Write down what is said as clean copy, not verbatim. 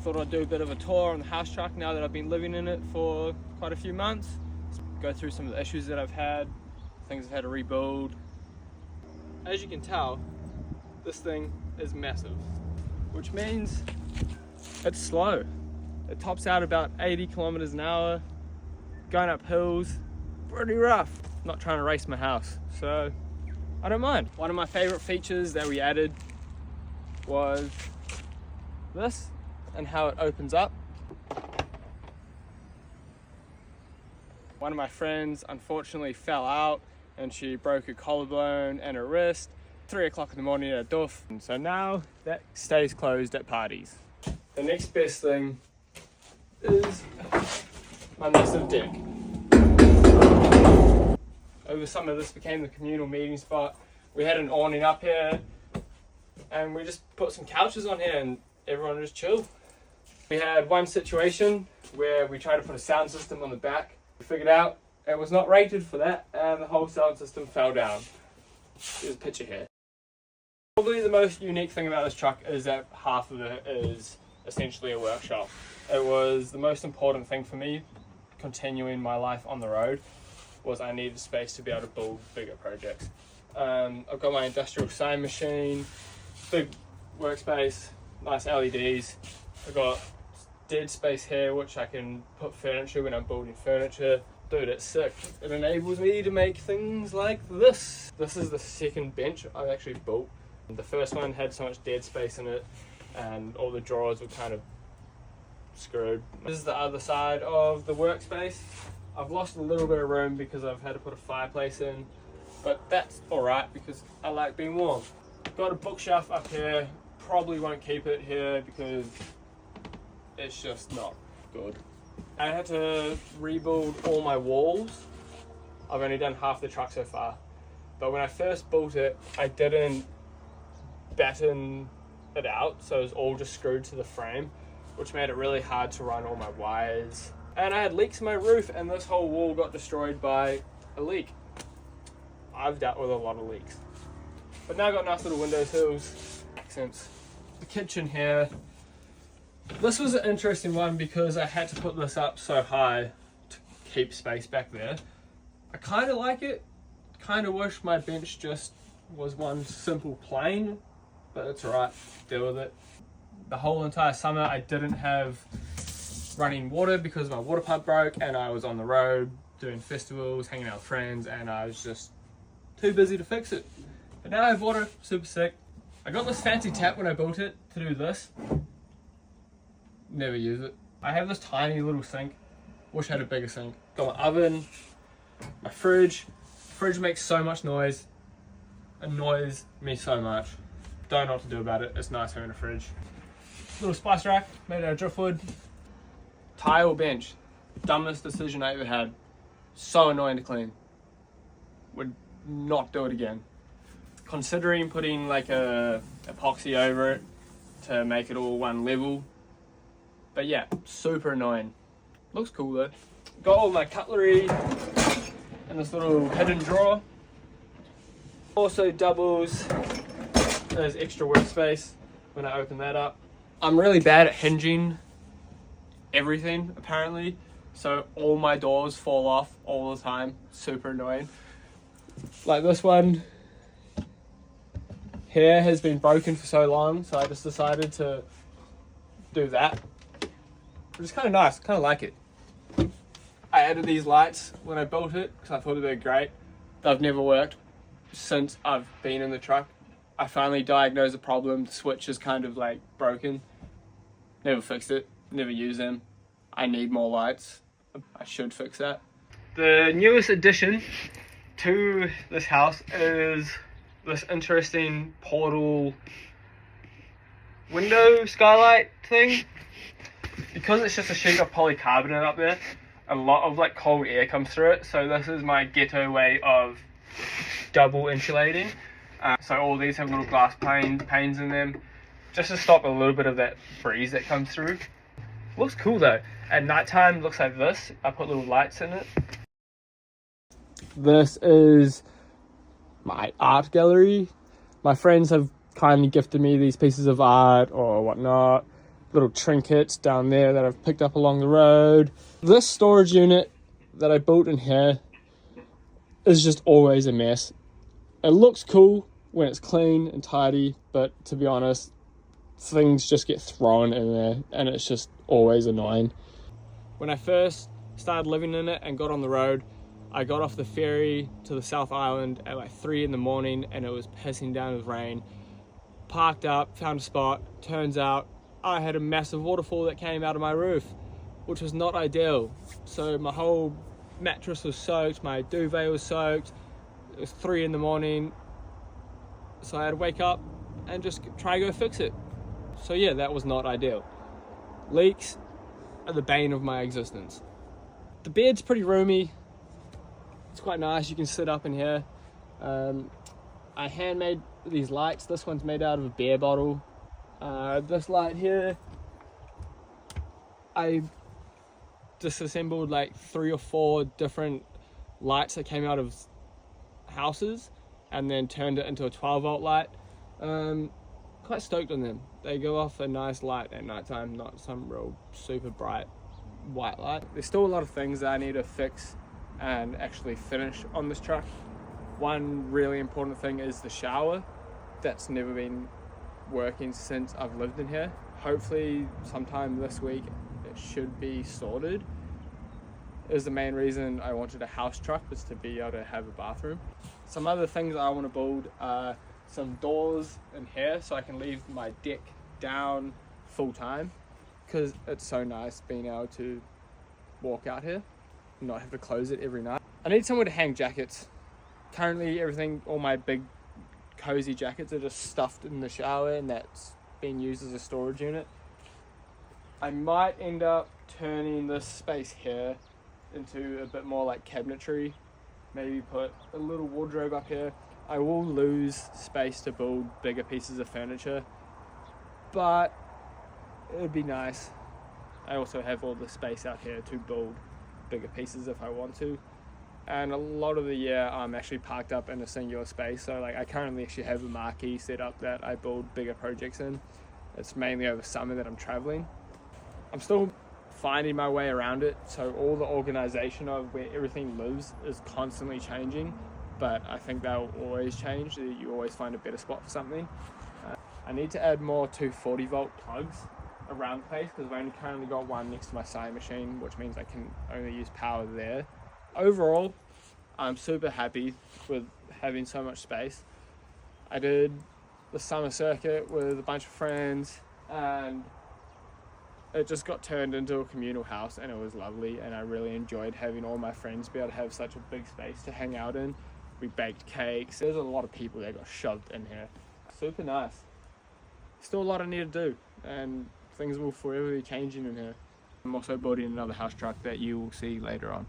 thought I'd do a bit of a tour on the house truck now that I've been living in it for quite a few months. Go through some of the issues that I've had, things I've had to rebuild. As you can tell, this thing is massive, which means it's slow. It tops out about 80 kilometers an hour, going up hills, pretty rough. Not trying to race my house, so I don't mind. One of my favorite features that we added was this and how it opens up. One of my friends unfortunately fell out and she broke her collarbone and her wrist. 3 o'clock in the morning at a doof. And so now that stays closed at parties. The next best thing is my massive deck. Over summer this became the communal meeting spot. We had an awning up here and we just put some couches on here and everyone just chilled. We had one situation where we tried to put a sound system on the back. We figured out it was not rated for that and the whole sound system fell down. There's a picture here. Probably the most unique thing about this truck is that half of it is essentially a workshop. It was the most important thing for me continuing my life on the road was I needed space to be able to build bigger projects. I've got my industrial sewing machine, big workspace, nice LEDs. I've got dead space here which I can put furniture when I'm building furniture. Dude, it's sick. It enables me to make things like this. This is the second bench I've actually built. The first one had so much dead space in it and all the drawers were kind of screwed. This is the other side of the workspace. I've lost a little bit of room because I've had to put a fireplace in, but that's alright because I like being warm. Got a bookshelf up here, probably won't keep it here because it's just not good. I had to rebuild all my walls. I've only done half the truck so far, but when I first built it, I didn't batten it out, so it was all just screwed to the frame, which made it really hard to run all my wires. And I had leaks in my roof and this whole wall got destroyed by a leak. I've dealt with a lot of leaks. But now I've got nice little window sills. Accents. The kitchen here. This was an interesting one because I had to put this up so high to keep space back there. I kind of like it. Kind of wish my bench just was one simple plane, but it's alright, deal with it. The whole entire summer I didn't have running water because my water pump broke and I was on the road doing festivals, hanging out with friends, and I was just too busy to fix it. But now I have water, super sick. I got this fancy tap when I built it to do this. Never use it. I have this tiny little sink. Wish I had a bigger sink. Got my oven, my fridge. Fridge makes so much noise. Annoys me so much. Don't know what to do about it. It's nice having a fridge. Little spice rack made out of driftwood. Tile bench. Dumbest decision I ever had. So annoying to clean. Would not do it again. Considering putting like a epoxy over it to make it all one level. But yeah, super annoying. Looks cool though. Got all my cutlery in this little hidden drawer. Also doubles as extra workspace when I open that up. I'm really bad at hinging everything apparently, so all my doors fall off all the time. Super annoying. Like this one here has been broken for so long, so I just decided to do that, which is kind of nice. Kind of like it. I added these lights when I built it because I thought they'd be great. They've never worked since I've been in the truck. I finally diagnosed the problem. The switch is kind of like broken. Never fixed it. Never used them. I need more lights. I should fix that. The newest addition to this house is this interesting portal window skylight thing. Because it's just a sheet of polycarbonate up there, a lot of like cold air comes through it. So this is my ghetto way of double insulating. So all these have little glass panes in them, just to stop a little bit of that breeze that comes through. Looks cool though. At nighttime, looks like this. I put little lights in it. This is my art gallery. My friends have kindly gifted me these pieces of art or whatnot. little trinkets down there that I've picked up along the road. This storage unit that I built in here is just always a mess. It looks cool when it's clean and tidy, but to be honest, things just get thrown in there and it's just always annoying. When I first started living in it and got on the road, I got off the ferry to the South Island at like 3 in the morning and it was pissing down with rain. Parked up, found a spot. Turns out I had a massive waterfall that came out of my roof, which was not ideal. So my whole mattress was soaked, my duvet was soaked. It was 3 in the morning, so I had to wake up and just try to go fix it. So yeah, that was not ideal. Leaks are the bane of my existence. The bed's pretty roomy. It's quite nice. You can sit up in here. I handmade these lights. This one's made out of a beer bottle. This light here, I disassembled like 3 or 4 different lights that came out of houses and then turned it into a 12-volt light. Quite stoked on them. They go off a nice light at night time, not some real super bright white light. There's still a lot of things that I need to fix and actually finish on this truck. One really important thing is the shower. That's never been working since I've lived in here. Hopefully sometime this week it should be sorted. It was the main reason I wanted a house truck, was to be able to have a bathroom. Some other things I want to build are some doors in here so I can leave my deck down full time, because it's so nice being able to walk out here and not have to close it every night. I need somewhere to hang jackets. Currently everything, all my big cozy jackets are just stuffed in the shower and that's being used as a storage unit. I might end up turning this space here into a bit more like cabinetry, maybe put a little wardrobe up here. I will lose space to build bigger pieces of furniture, but it would be nice. I also have all the space out here to build bigger pieces if I want to. And a lot of the year I'm actually parked up in a singular space, so like I currently actually have a marquee set up that I build bigger projects in. It's mainly over summer that I'm traveling. I'm still finding my way around it, so all the organization of where everything lives is constantly changing, but I think they'll always change. You always find a better spot for something. I need to add more 240 volt plugs around the place because I've only currently got one next to my sewing machine, which means I can only use power there. Overall, I'm super happy with having so much space. I did the summer circuit with a bunch of friends and it just got turned into a communal house and it was lovely, and I really enjoyed having all my friends be able to have such a big space to hang out in. We baked cakes. There's a lot of people that got shoved in here. Super nice. Still a lot I need to do and things will forever be changing in here. I'm also building another house truck that you will see later on.